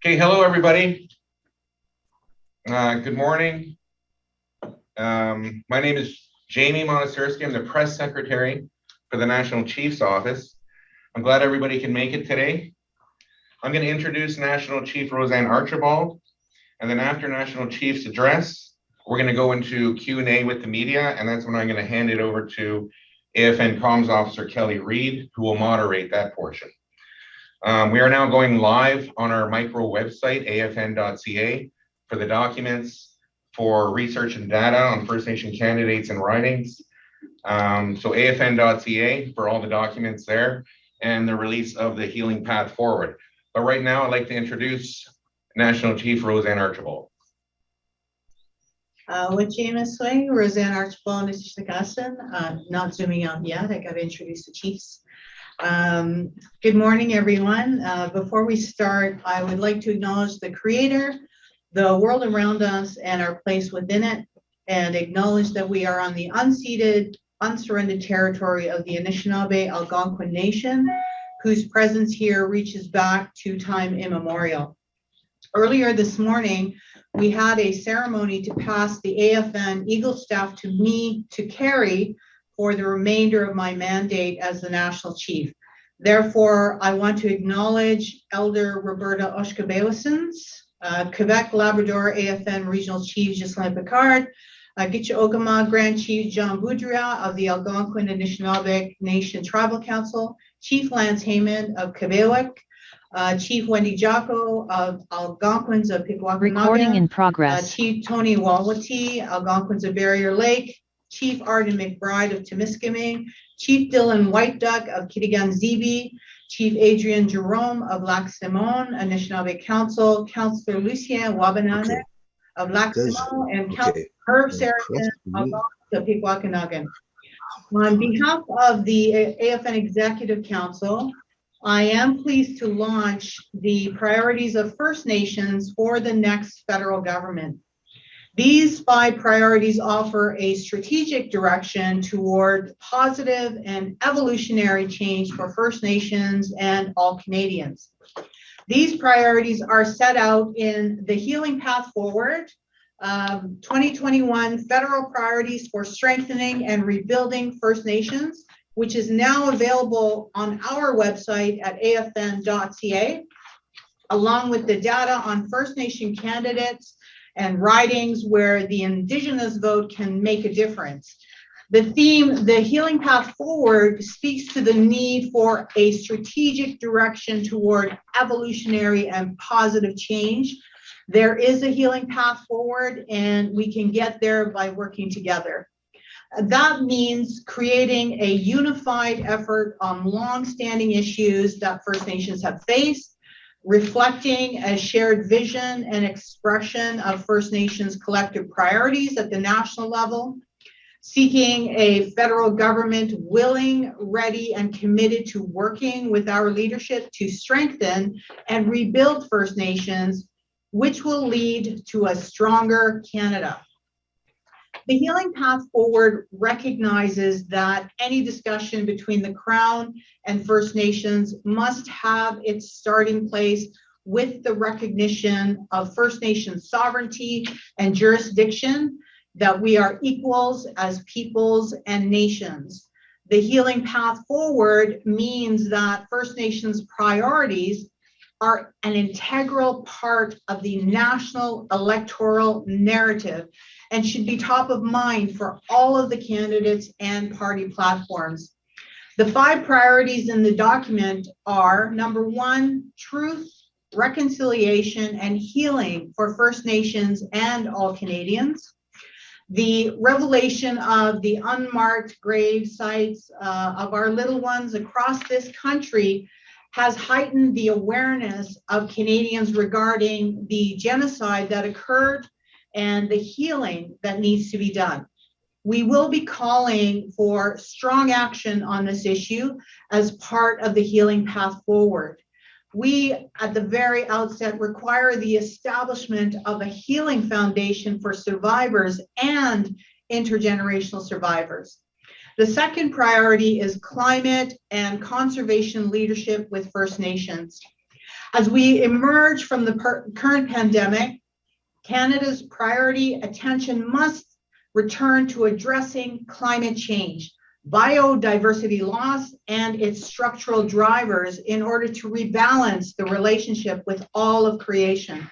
Okay, hello everybody. Good morning. My name is Jamie Monastersky. I'm the press secretary for the National Chief's Office. I'm glad everybody can make it today. I'm going to introduce National Chief RoseAnne Archibald, and then after National Chief's address, we're going to go into Q&A with the media, and that's when I'm going to hand it over to AFN Comms Officer Kelly Reed, who will moderate that portion. We are now going live on our micro website, afn.ca, for the documents for research and data on First Nation candidates and ridings. So afn.ca for all the documents there and the release of the Healing Path Forward. But right now, I'd like to introduce National Chief RoseAnne Archibald. RoseAnne Archibald, not zooming out yet. I got to introduce the chiefs. Good morning, everyone. Before we start, I would like to acknowledge the Creator, the world around us, and our place within it, and acknowledge that we are on the unceded, unsurrendered territory of the Anishinaabe Algonquin Nation, whose presence here reaches back to time immemorial. Earlier this morning, we had a ceremony to pass the AFN Eagle staff to me to carry for the remainder of my mandate as the National Chief. Therefore, I want to acknowledge Elder Roberta Oshkabewisons, Quebec Labrador AFN Regional Chief Ghislain Picard, Gitche Ogama Grand Chief John Boudria of the Algonquin Anishinaabe Nation Tribal Council, Chief Lance Heyman of Quebec, Chief Wendy Jocko of Algonquins of Pikwakanagan. Recording in progress. Chief Tony Walwati, Algonquins of Barrier Lake, Chief Arden McBride of Temiskaming, Chief Dylan White Duck of Kitigan-Zibi, Chief Adrian Jerome of Lac Simon, Anishinaabe Council, Councillor Lucien Wabanane of Lac Simon, and Councillor Herb Saracen of Pikwakanagan. On behalf of the AFN Executive Council, I am pleased to launch the priorities of First Nations for the next federal government. These 5 priorities offer a strategic direction toward positive and evolutionary change for First Nations and all Canadians. These priorities are set out in the Healing Path Forward, 2021 Federal Priorities for Strengthening and Rebuilding First Nations, which is now available on our website at afn.ca, along with the data on First Nation candidates and ridings where the Indigenous vote can make a difference. The theme, the Healing Path Forward, speaks to the need for a strategic direction toward evolutionary and positive change. There is a healing path forward, and we can get there by working together. That means creating a unified effort on long-standing issues that First Nations have faced, reflecting a shared vision and expression of First Nations collective priorities at the national level, seeking a federal government willing, ready, and committed to working with our leadership to strengthen and rebuild First Nations, which will lead to a stronger Canada. The Healing Path Forward recognizes that any discussion between the Crown and First Nations must have its starting place with the recognition of First Nations sovereignty and jurisdiction, that we are equals as peoples and nations. The Healing Path Forward means that First Nations priorities are an integral part of the national electoral narrative and should be top of mind for all of the candidates and party platforms. The 5 priorities in the document are: number 1, truth, reconciliation, and healing for First Nations and all Canadians. The revelation of the unmarked grave sites of our little ones across this country has heightened the awareness of Canadians regarding the genocide that occurred and the healing that needs to be done. We will be calling for strong action on this issue as part of the Healing Path Forward. We, at the very outset, require the establishment of a healing foundation for survivors and intergenerational survivors. The second priority is climate and conservation leadership with First Nations. As we emerge from the current pandemic, Canada's priority attention must return to addressing climate change, biodiversity loss, and its structural drivers in order to rebalance the relationship with all of creation.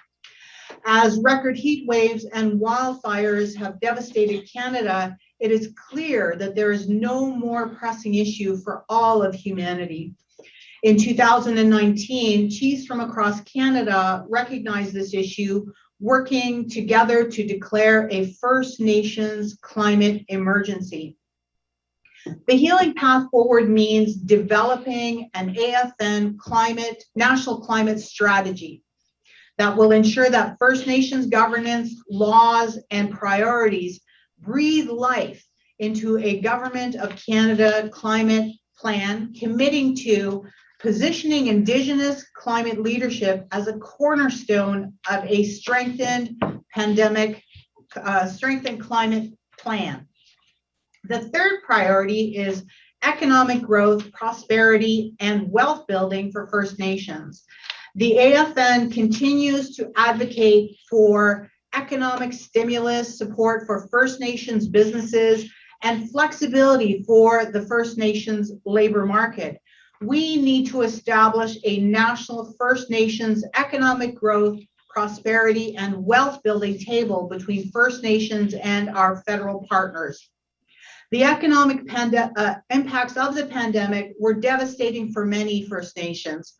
As record heat waves and wildfires have devastated Canada, it is clear that there is no more pressing issue for all of humanity. In 2019, chiefs from across Canada recognized this issue, working together to declare a First Nations climate emergency. The Healing Path Forward means developing an AFN national climate strategy that will ensure that First Nations governance, laws, and priorities breathe life into a Government of Canada climate plan, committing to positioning Indigenous climate leadership as a cornerstone of a strengthened climate plan. The third priority is economic growth, prosperity, and wealth building for First Nations. The AFN continues to advocate for economic stimulus, support for First Nations businesses, and flexibility for the First Nations labor market. We need to establish a national First Nations economic growth, prosperity, and wealth building table between First Nations and our federal partners. The economic impacts of the pandemic were devastating for many First Nations.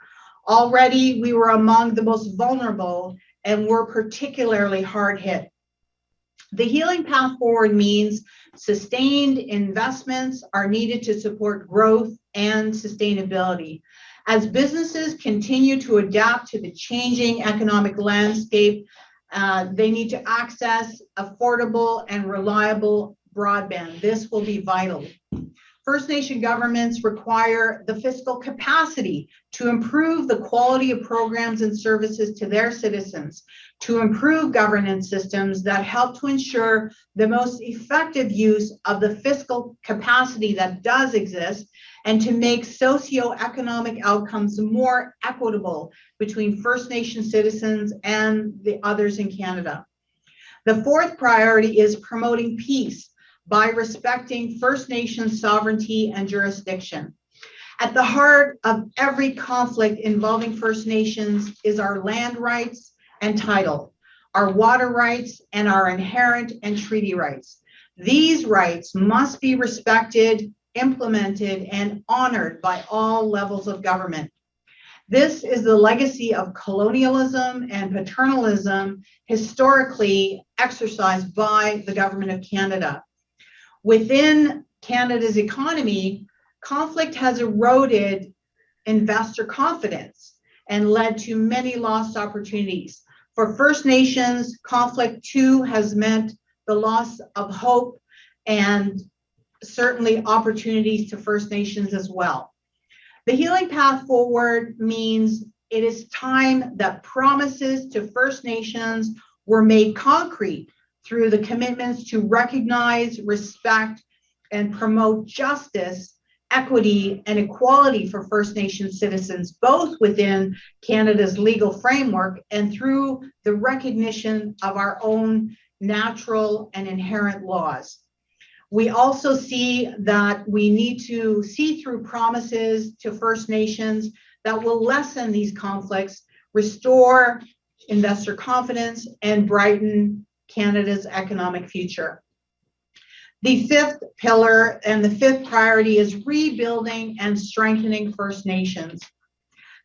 Already, we were among the most vulnerable and were particularly hard hit. The Healing Path Forward means sustained investments are needed to support growth and sustainability. As businesses continue to adapt to the changing economic landscape, they need to access affordable and reliable broadband. This will be vital. First Nation governments require the fiscal capacity to improve the quality of programs and services to their citizens, to improve governance systems that help to ensure the most effective use of the fiscal capacity that does exist, and to make socioeconomic outcomes more equitable between First Nation citizens and the others in Canada. The fourth priority is promoting peace by respecting First Nations sovereignty and jurisdiction. At the heart of every conflict involving First Nations is our land rights and title, our water rights, and our inherent and treaty rights. These rights must be respected, implemented, and honored by all levels of government. This is the legacy of colonialism and paternalism historically exercised by the Government of Canada. Within Canada's economy, conflict has eroded investor confidence and led to many lost opportunities. For First Nations, conflict too has meant the loss of hope and certainly opportunities to First Nations as well. The Healing Path Forward means it is time that promises to First Nations were made concrete through the commitments to recognize, respect, and promote justice, equity, and equality for First Nation citizens, both within Canada's legal framework and through the recognition of our own natural and inherent laws. We also see that we need to see through promises to First Nations that will lessen these conflicts, restore investor confidence, and brighten Canada's economic future. The fifth pillar and the fifth priority is rebuilding and strengthening First Nations.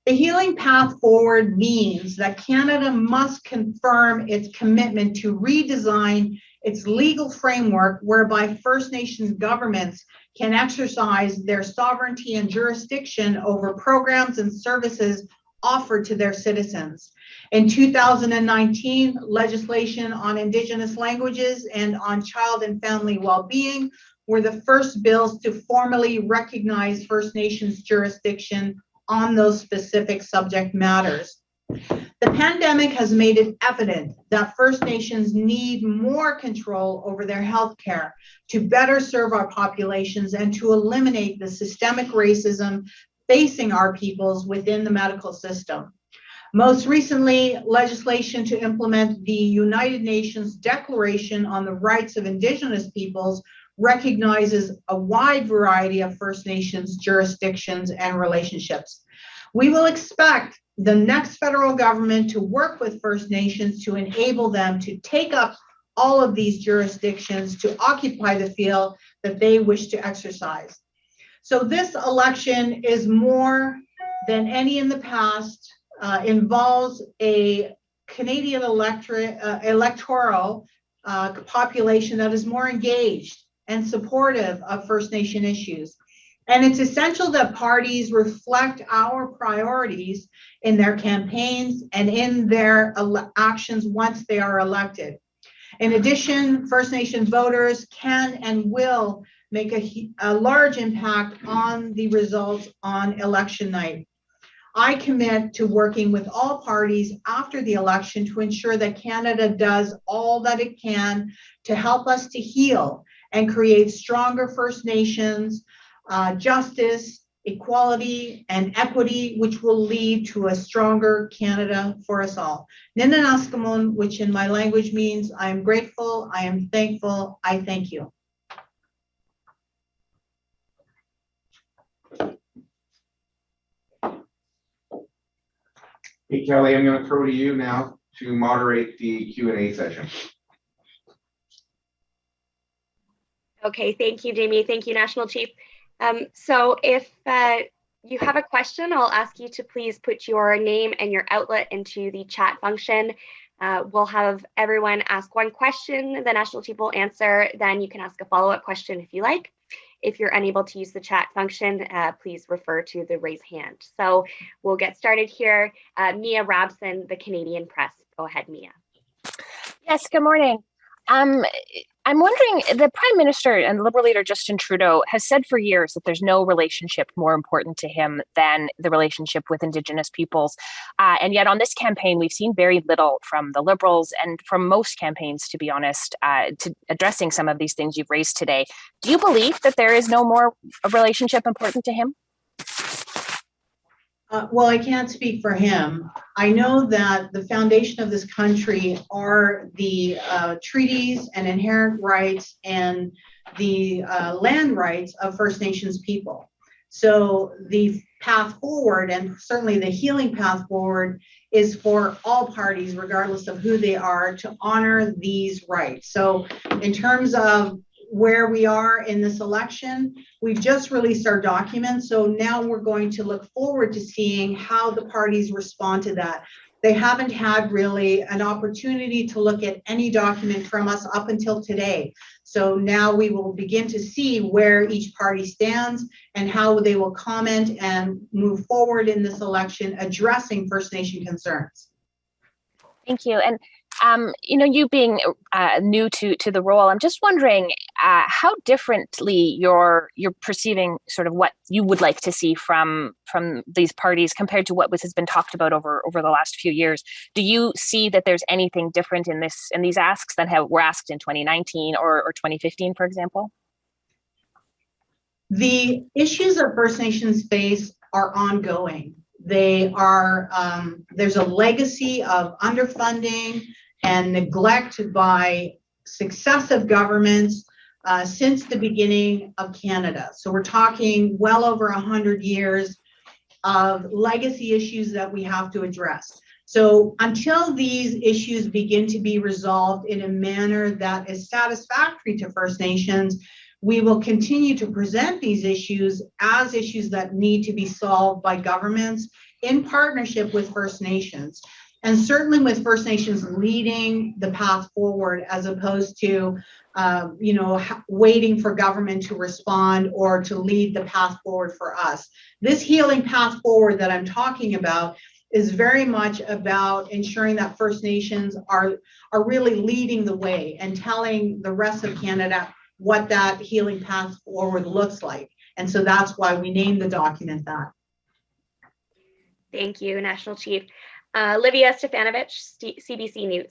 The Healing Path Forward means that Canada must confirm its commitment to redesign its legal framework whereby First Nations governments can exercise their sovereignty and jurisdiction over programs and services offered to their citizens. In 2019, legislation on Indigenous languages and on child and family well-being were the first bills to formally recognize First Nations jurisdiction on those specific subject matters. The pandemic has made it evident that First Nations need more control over their health care to better serve our populations and to eliminate the systemic racism facing our peoples within the medical system. Most recently, legislation to implement the United Nations Declaration on the Rights of Indigenous Peoples recognizes a wide variety of First Nations jurisdictions and relationships. We will expect the next federal government to work with First Nations to enable them to take up all of these jurisdictions to occupy the field that they wish to exercise. So this election is more than any in the past, involves a Canadian electoral population that is more engaged and supportive of First Nation issues. And it's essential that parties reflect our priorities in their campaigns and in their actions once they are elected. In addition, First Nation voters can and will make a large impact on the results on election night. I commit to working with all parties after the election to ensure that Canada does all that it can to help us to heal and create stronger First Nations, justice, equality, and equity, which will lead to a stronger Canada for us all. Ninanaskamun, which in my language means I am grateful, I am thankful, I thank you. Hey, Kelly, I'm going to throw to you now to moderate the Q&A session. Okay, thank you, Jamie. Thank you, National Chief. So if you have a question, I'll ask you to please put your name and your outlet into the chat function. We'll have everyone ask one question, the National Chief will answer, then you can ask a follow-up question if you like. If you're unable to use the chat function, please refer to the raise hand. So we'll get started here. Mia Rabson, the Canadian Press. Go ahead, Mia. Yes, good morning. I'm wondering, the Prime Minister and Liberal leader Justin Trudeau has said for years that there's no relationship more important to him than the relationship with Indigenous peoples. And yet on this campaign, we've seen very little from the Liberals and from most campaigns, to be honest, to addressing some of these things you've raised today. Do you believe that there is no more relationship important to him? Well, I can't speak for him. I know that the foundation of this country are the treaties and inherent rights and the land rights of First Nations people. So the path forward, and certainly the healing path forward, is for all parties, regardless of who they are, to honor these rights. So in terms of where we are in this election, we've just released our documents. So now we're going to look forward to seeing how the parties respond to that. They haven't had really an opportunity to look at any document from us up until today. So now we will begin to see where each party stands and how they will comment and move forward in this election addressing First Nation concerns. Thank you. And you being new to the role, I'm just wondering how differently you're perceiving sort of what you would like to see from these parties compared to what has been talked about over the last few years. Do you see that there's anything different in these asks than were asked in 2019 or 2015, for example? The issues that First Nations face are ongoing. They are, there's a legacy of underfunding and neglect by successive governments since the beginning of Canada. So we're talking well over 100 years of legacy issues that we have to address. So until these issues begin to be resolved in a manner that is satisfactory to First Nations, we will continue to present these issues as issues that need to be solved by governments in partnership with First Nations. And certainly with First Nations leading the path forward, as opposed to, waiting for government to respond or to lead the path forward for us. This healing path forward that I'm talking about is very much about ensuring that First Nations are really leading the way and telling the rest of Canada what that healing path forward looks like. And so that's why we named the document that. Thank you, National Chief. Livia Stefanovich, CBC News.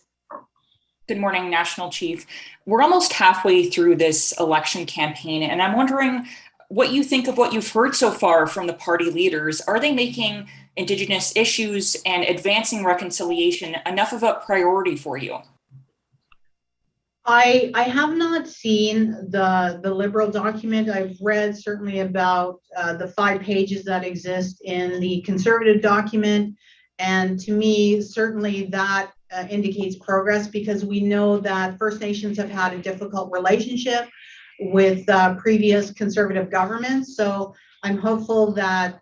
Good morning, National Chief. We're almost halfway through this election campaign, and I'm wondering, what you think of what you've heard so far from the party leaders. Are they making Indigenous issues and advancing reconciliation enough of a priority for you? I have not seen the Liberal document. I've read certainly about the 5 pages that exist in the Conservative document. And to me, certainly that indicates progress, because we know that First Nations have had a difficult relationship with previous Conservative governments. So I'm hopeful that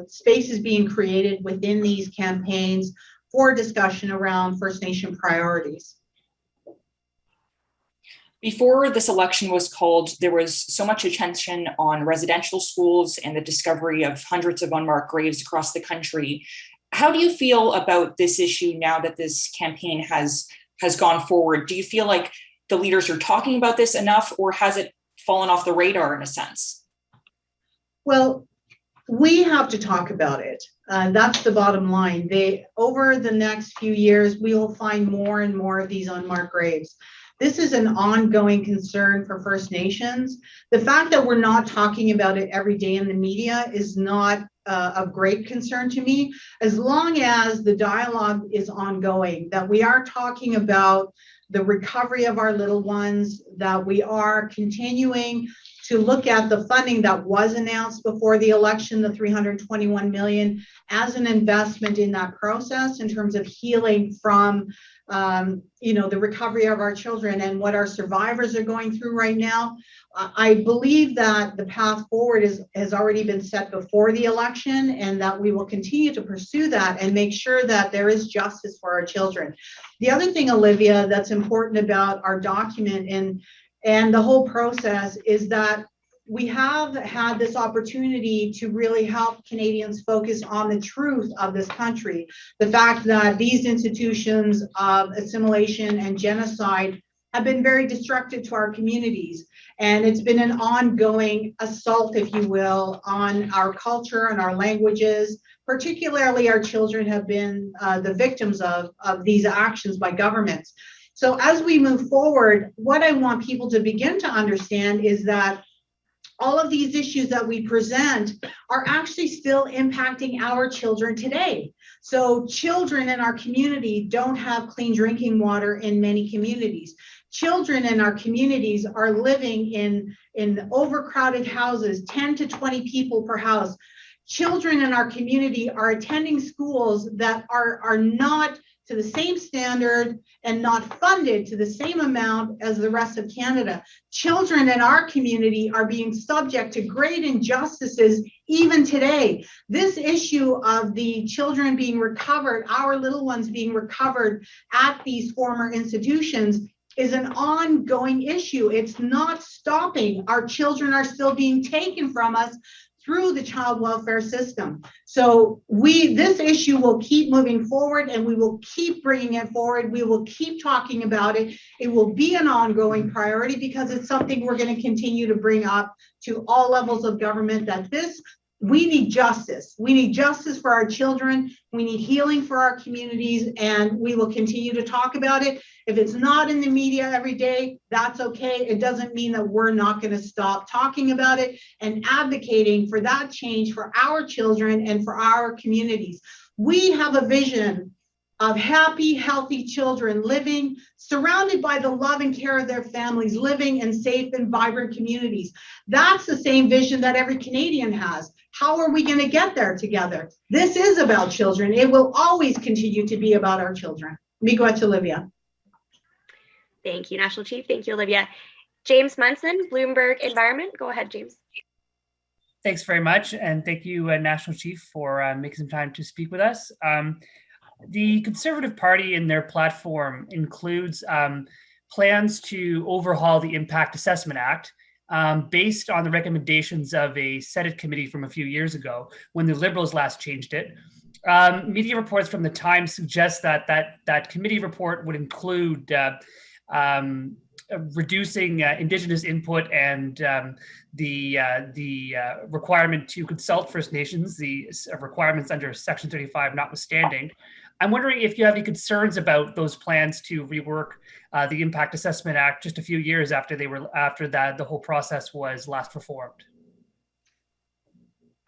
space is being created within these campaigns for discussion around First Nation priorities. Before this election was called, there was so much attention on residential schools and the discovery of hundreds of unmarked graves across the country. How do you feel about this issue now that this campaign has gone forward? Do you feel like the leaders are talking about this enough, or has it fallen off the radar in a sense? Well, we have to talk about it. That's the bottom line. Over the next few years, we will find more and more of these unmarked graves. This is an ongoing concern for First Nations. The fact that we're not talking about it every day in the media is not of great concern to me, as long as the dialogue is ongoing, that we are talking about the recovery of our little ones, that we are continuing to look at the funding that was announced before the election, the $321 million, as an investment in that process in terms of healing from the recovery of our children and what our survivors are going through right now. I believe that the path forward has already been set before the election, and that we will continue to pursue that and make sure that there is justice for our children. The other thing, Olivia, that's important about our document and the whole process is that we have had this opportunity to really help Canadians focus on the truth of this country. The fact that these institutions of assimilation and genocide have been very destructive to our communities. And it's been an ongoing assault, if you will, on our culture and our languages. Particularly our children have been the victims of these actions by governments. So as we move forward, what I want people to begin to understand is that all of these issues that we present are actually still impacting our children today. So children in our community don't have clean drinking water in many communities. Children in our communities are living in overcrowded houses, 10 to 20 people per house. Children in our community are attending schools that are not to the same standard and not funded to the same amount as the rest of Canada. Children in our community are being subject to great injustices even today. This issue of the children being recovered, our little ones being recovered at these former institutions, is an ongoing issue. It's not stopping. Our children are still being taken from us through the child welfare system. So this issue will keep moving forward, and we will keep bringing it forward. We will keep talking about it. It will be an ongoing priority because it's something we're going to continue to bring up to all levels of government, that we need justice. We need justice for our children. We need healing for our communities, and we will continue to talk about it. If it's not in the media every day, that's okay. It doesn't mean that we're not going to stop talking about it and advocating for that change for our children and for our communities. We have a vision of happy, healthy children living, surrounded by the love and care of their families, living in safe and vibrant communities. That's the same vision that every Canadian has. How are we going to get there together? This is about children. It will always continue to be about our children. Miigwech, Olivia. Thank you, National Chief. Thank you, Olivia. James Munson, Bloomberg Environment. Go ahead, James. Thanks very much. And thank you, National Chief, for making some time to speak with us. The Conservative Party in their platform includes plans to overhaul the Impact Assessment Act based on the recommendations of a Senate committee from a few years ago when the Liberals last changed it. Media reports from the Times suggest that committee report would include reducing Indigenous input and the requirement to consult First Nations, the requirements under Section 35 notwithstanding. I'm wondering if you have any concerns about those plans to rework the Impact Assessment Act just a few years after the whole process was last reformed.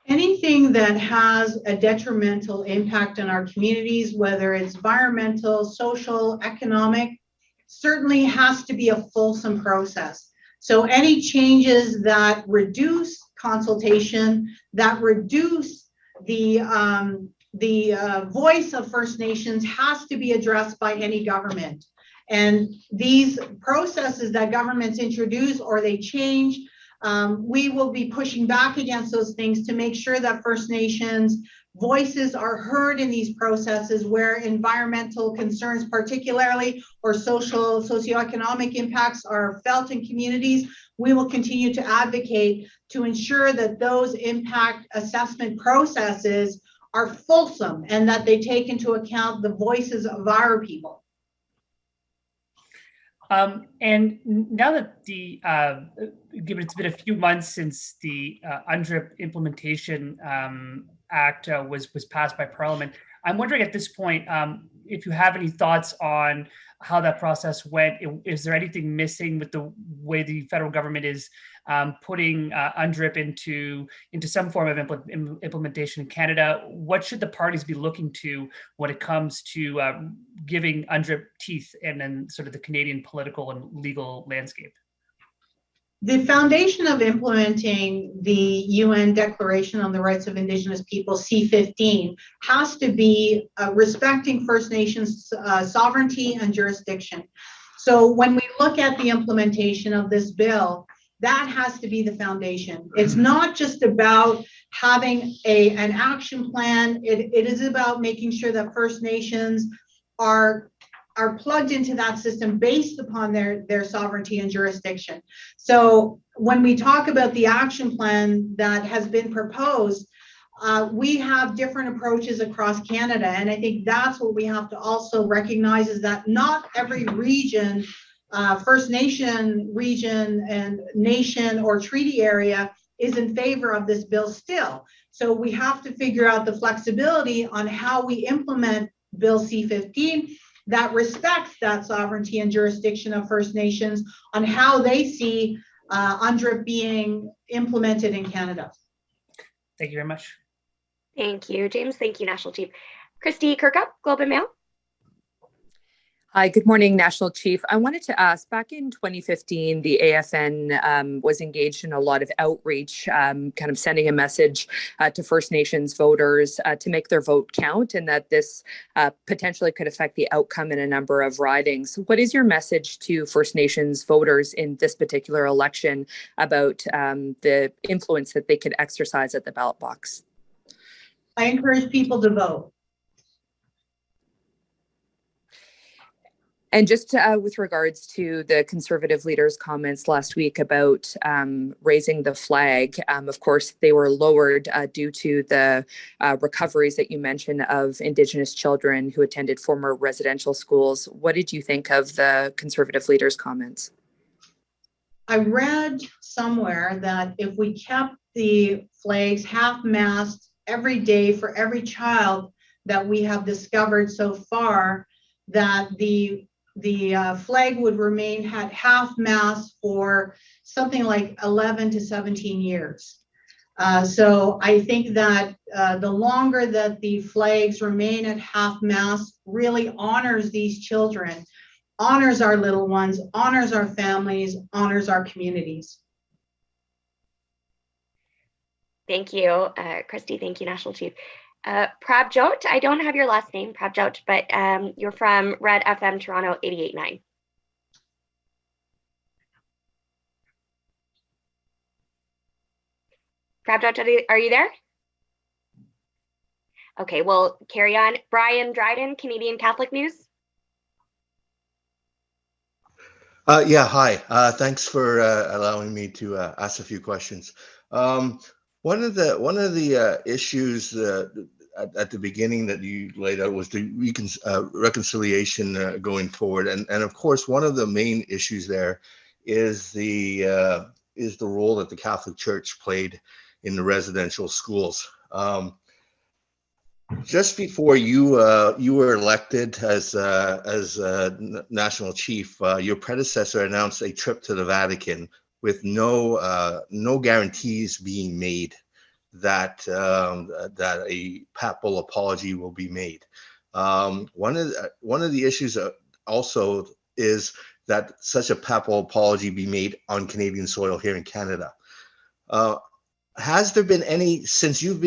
Anything that has a detrimental impact on our communities, whether it's environmental, social, economic, certainly has to be a fulsome process. So any changes that reduce consultation, that reduce the voice of First Nations has to be addressed by any government. And these processes that governments introduce or they change, we will be pushing back against those things to make sure that First Nations voices are heard in these processes where environmental concerns particularly or socioeconomic impacts are felt in communities. We will continue to advocate to ensure that those impact assessment processes are fulsome and that they take into account the voices of our people. And now that given it's been a few months since the UNDRIP Implementation Act was passed by Parliament, I'm wondering at this point if you have any thoughts on how that process went. Is there anything missing with the way the federal government is putting UNDRIP into some form of implementation in Canada? What should the parties be looking to when it comes to giving UNDRIP teeth and then sort of the Canadian political and legal landscape? The foundation of implementing the UN Declaration on the Rights of Indigenous Peoples, C-15, has to be respecting First Nations sovereignty and jurisdiction. So when we look at the implementation of this bill, that has to be the foundation. It's not just about having an action plan. It is about making sure that First Nations are plugged into that system based upon their sovereignty and jurisdiction. So when we talk about the action plan that has been proposed, we have different approaches across Canada. And I think that's what we have to also recognize is that not every region, First Nation region and nation or treaty area is in favor of this bill still. So we have to figure out the flexibility on how we implement Bill C-15 that respects that sovereignty and jurisdiction of First Nations on how they see UNDRIP being implemented in Canada. Thank you very much. Thank you, James. Thank you, National Chief. Christy Kirkup, Globe and Mail. Hi, good morning, National Chief. I wanted to ask, back in 2015, the AFN was engaged in a lot of outreach, kind of sending a message to First Nations voters to make their vote count, and that this potentially could affect the outcome in a number of ridings. What is your message to First Nations voters in this particular election about the influence that they could exercise at the ballot box? I encourage people to vote. And just with regards to the Conservative leader's comments last week about raising the flag, of course, they were lowered due to the recoveries that you mentioned of Indigenous children who attended former residential schools. What did you think of the Conservative leader's comments? I read somewhere that if we kept the flags half-mast every day for every child that we have discovered so far, that the flag would remain at half-mast for something like 11 to 17 years. So I think that the longer that the flags remain at half-mast really honors these children, honors our little ones, honors our families, honors our communities. Thank you, Christy. Thank you, National Chief. Prabjot, I don't have your last name, Prabjot, but you're from Red FM Toronto 88.9. Prabjot, are you there? Okay, we'll carry on. Brian Dryden, Canadian Catholic News. Yeah, hi. Thanks for allowing me to ask a few questions. One of the issues at the beginning that you laid out was the reconciliation going forward, and of course one of the main issues there is the role that the Catholic Church played in the residential schools. Just before you were elected as national chief, your predecessor announced a trip to the Vatican with no guarantees being made that that a papal apology will be made. One of the issues also is that such a papal apology be made on Canadian soil here in Canada. Has there been any, since you've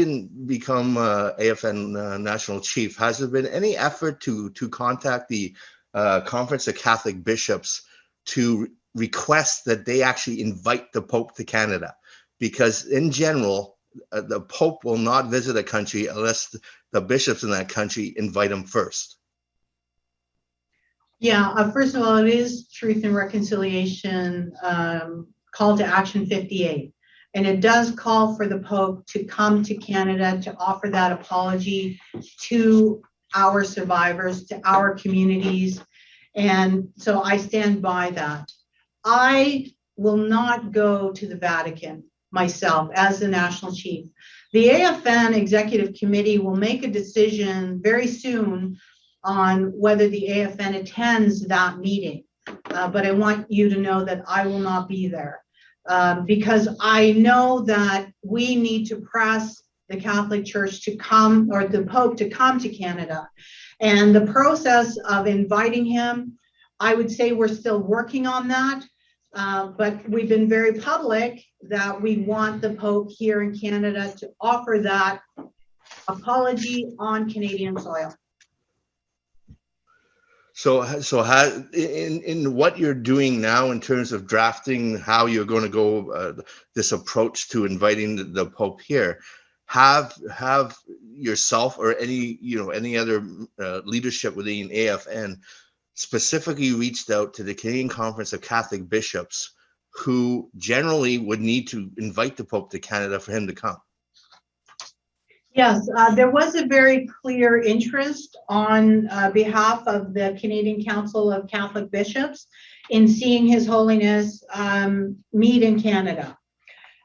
become AFN National Chief, has there been any effort to contact the Conference of Catholic Bishops to request that they actually invite the Pope to Canada? Because in general, the Pope will not visit a country unless the bishops in that country invite him first. Yeah, first of all, it is Truth and Reconciliation Call to Action 58. And it does call for the Pope to come to Canada to offer that apology to our survivors, to our communities. And so I stand by that. I will not go to the Vatican myself as the National Chief. The AFN Executive Committee will make a decision very soon on whether the AFN attends that meeting. But I want you to know that I will not be there because I know that we need to press the Catholic Church to come, or the Pope to come to Canada. And the process of inviting him, I would say we're still working on that. But we've been very public that we want the Pope here in Canada to offer that apology on Canadian soil. So in what you're doing now in terms of drafting how you're going to go this approach to inviting the Pope here, have yourself or any other leadership within AFN specifically reached out to the Canadian Conference of Catholic Bishops, who generally would need to invite the Pope to Canada for him to come? Yes, there was a very clear interest on behalf of the Canadian Council of Catholic Bishops in seeing His Holiness meet in Canada.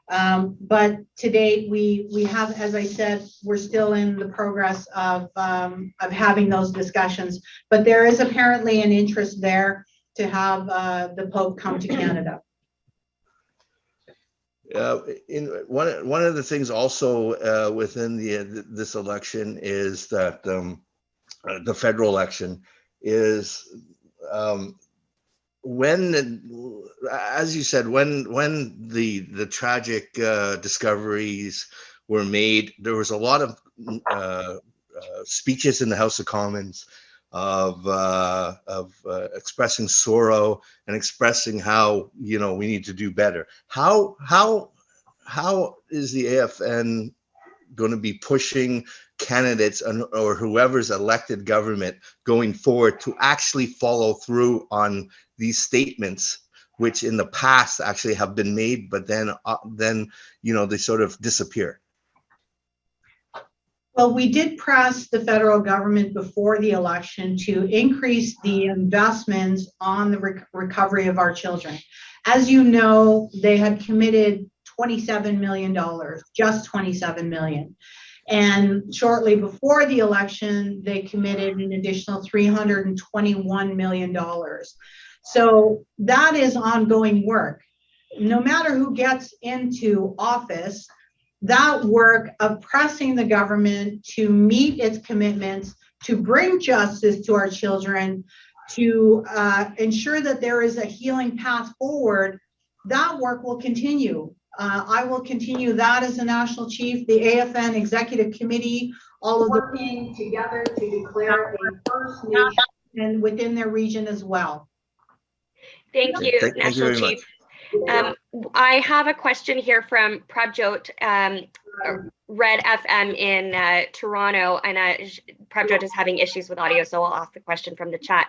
But to date, we have, as I said, we're still in the progress of having those discussions. But there is apparently an interest there to have the Pope come to Canada. In one of the things also within this election is that the federal election is when, as you said, when the tragic discoveries were made, there was a lot of speeches in the House of Commons of expressing sorrow and expressing how we need to do better. How is the AFN going to be pushing candidates or whoever's elected government going forward to actually follow through on these statements, which in the past actually have been made, but then they sort of disappear? Well, we did press the federal government before the election to increase the investments on the recovery of our children. As you know, they had committed $27 million, just $27 million. And shortly before the election, they committed an additional $321 million. So that is ongoing work. No matter who gets into office, that work of pressing the government to meet its commitments, to bring justice to our children, to ensure that there is a healing path forward, that work will continue. I will continue that as a national chief, the AFN Executive Committee, all of working together to declare a First Nation and within their region as well. Thank you, Thank National you very Chief. I have a question here from Prabjot, Red FM in Toronto, and Prabjot is having issues with audio, so I'll ask the question from the chat.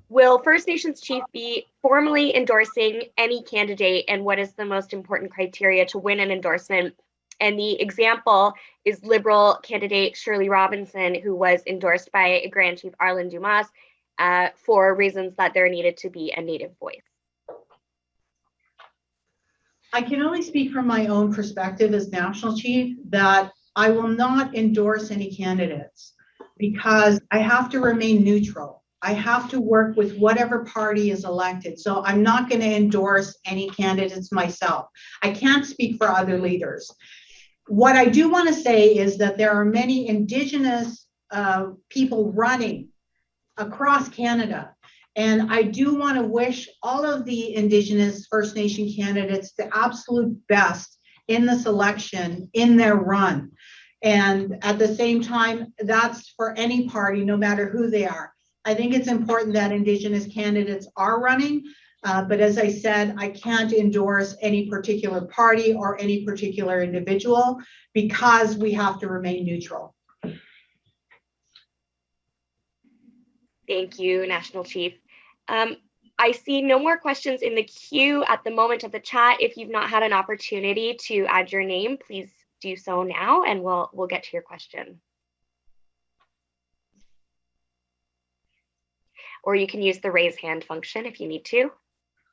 Will First Nations Chief be formally endorsing any candidate, and what is the most important criteria to win an endorsement? And the example is Liberal candidate Shirley Robinson, who was endorsed by Grand Chief Arlen Dumas for reasons that there needed to be a Native voice. I can only speak from my own perspective as national chief that I will not endorse any candidates because I have to remain neutral. I have to work with whatever party is elected. So I'm not going to endorse any candidates myself. I can't speak for other leaders. What I do want to say is that there are many Indigenous people running across Canada. And I do want to wish all of the Indigenous First Nation candidates the absolute best in the selection, in their run. And at the same time, that's for any party, no matter who they are. I think it's important that Indigenous candidates are running, but as I said, I can't endorse any particular party or any particular individual because we have to remain neutral. Thank you, National Chief. I see no more questions in the queue at the moment of the chat. If you've not had an opportunity to add your name, please do so now and we'll get to your question. Or you can use the raise hand function if you need to.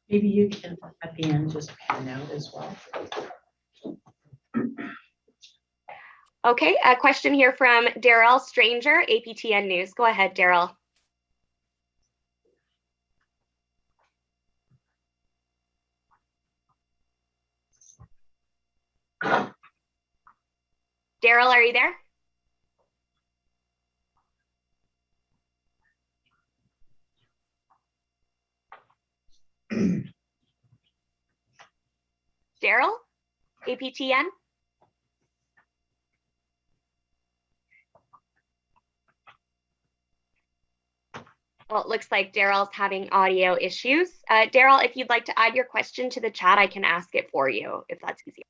Maybe you can at the end just pan out as well. Okay, a question here from Daryl Stranger, APTN News. Go ahead, Daryl. Daryl, are you there? Daryl, APTN? Well, it looks like Daryl's having audio issues. Daryl, if you'd like to add your question to the chat, I can ask it for you if that's easier.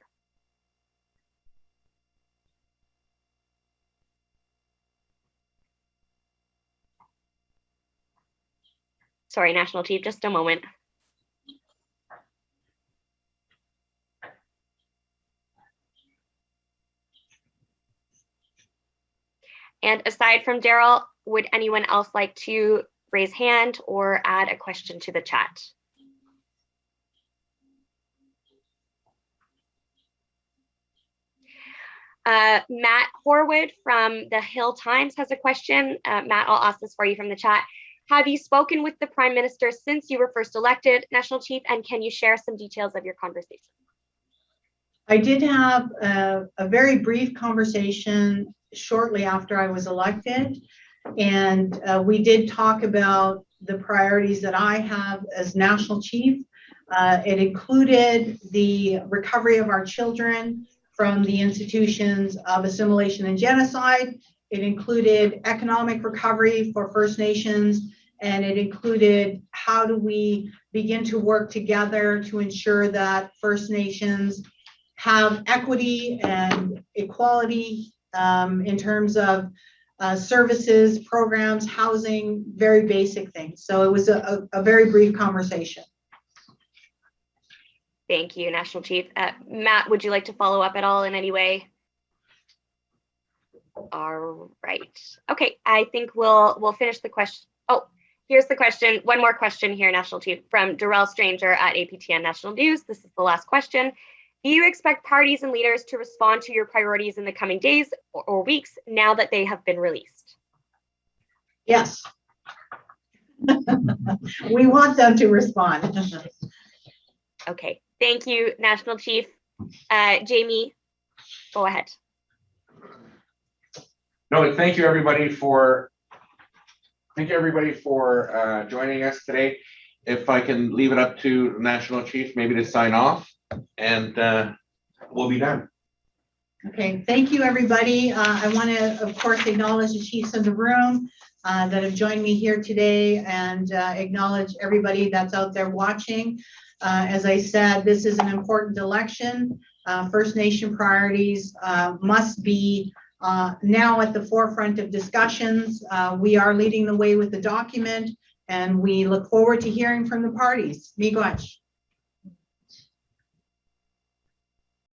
Sorry, National Chief, just a moment. And aside from Daryl, would anyone else like to raise hand or add a question to the chat? Matt Horwood from the Hill Times has a question. Matt, I'll ask this for you from the chat. Have you spoken with the Prime Minister since you were first elected, National Chief, and can you share some details of your conversation? I did have a very brief conversation shortly after I was elected, and we did talk about the priorities that I have as National Chief. It included the recovery of our children from the institutions of assimilation and genocide. It included economic recovery for First Nations, and it included how do we begin to work together to ensure that First Nations have equity and equality in terms of services, programs, housing, very basic things. So it was a very brief conversation. Thank you, National Chief. Matt, would you like to follow up at all in any way? All right. Okay, I think we'll finish the question. Oh, here's the question. One more question here, National Chief, from Darrell Stranger at APTN National News. This is the last question. Do you expect parties and leaders to respond to your priorities in the coming days or weeks now that they have been released? Yes. We want them to respond. Okay, thank you, National Chief. Jamie, go ahead. No, thank you everybody for joining us today. If I can leave it up to National Chief maybe to sign off, and we'll be done. Okay, thank you everybody. I want to of course acknowledge the chiefs in the room that have joined me here today, and acknowledge everybody that's out there watching. As I said, this is an important election. First Nation priorities must be now at the forefront of discussions. We are leading the way with the document, and we look forward to hearing from the parties. Miigwech.